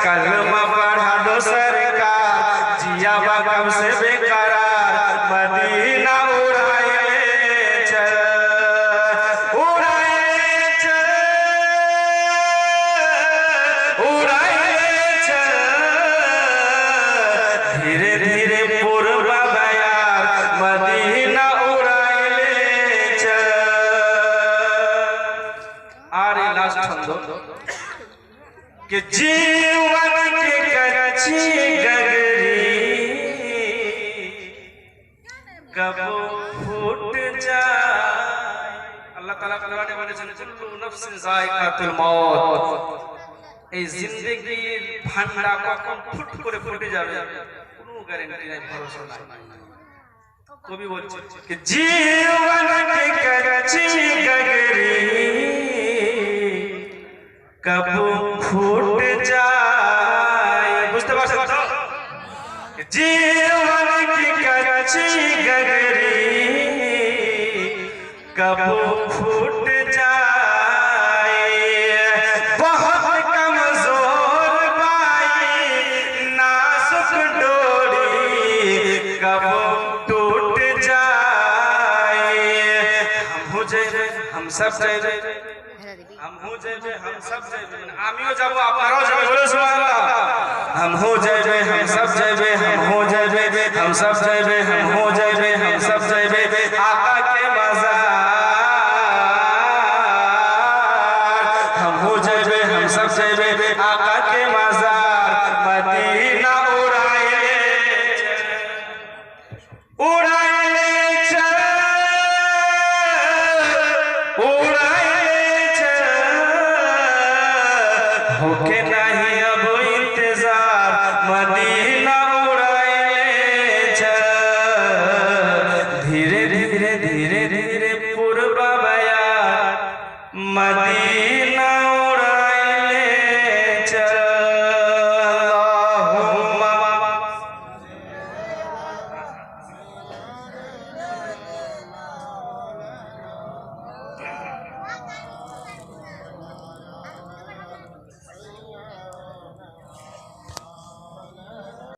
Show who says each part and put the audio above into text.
Speaker 1: कलमा पढ़ा दो सरकार, जिया कब से बेकरार, मदीना उड़ाए चल, उड़ाए चल, उड़ाए चल, धीरे धीरे पूर्व बयार, मदीना उड़ाए चल। आरे लास्ट छंद कि जीवन के कच्ची गगरी कब फूट जाए। अल्लाह ताला कुराने में বলেছেন কুল্লু নফসিন যায়কাতুল মউত, এই জিন্দেগীর ভান্ডা কখন ফুট করে ফুটে যাবে কোনো গ্যারান্টি নাই, ভরসা নাই। কবি বলছে कि जीवन के कच्ची गगरी कब फूट जाए। बुझते पारছেন তো? जीवन की कच्ची गगरी कब फूट जाए, बहुत कमजोर बाई नाजुक डोरी कब टूट जाए। हम हो जाए हम सब जाए, हम हो जाए हम सब जाए, आमियो जाबो आपनाराও যাবে, বলে সুবহানাল্লাহ। हम हो जाए हम सब जाए, हम हो जाए हम सब जाए, हम हो जाए हम सब जाए आका के मज़ार। हम हो जाए हम सब जाए आका के मज़ार, मदीना उड़ाए चल, उड़ाए चल, उड़ाए होके नहीं अब इंतजार, मदीना उड़ाए चल, धीरे धीरे धीरे धीरे पूर्व बयार, मदीना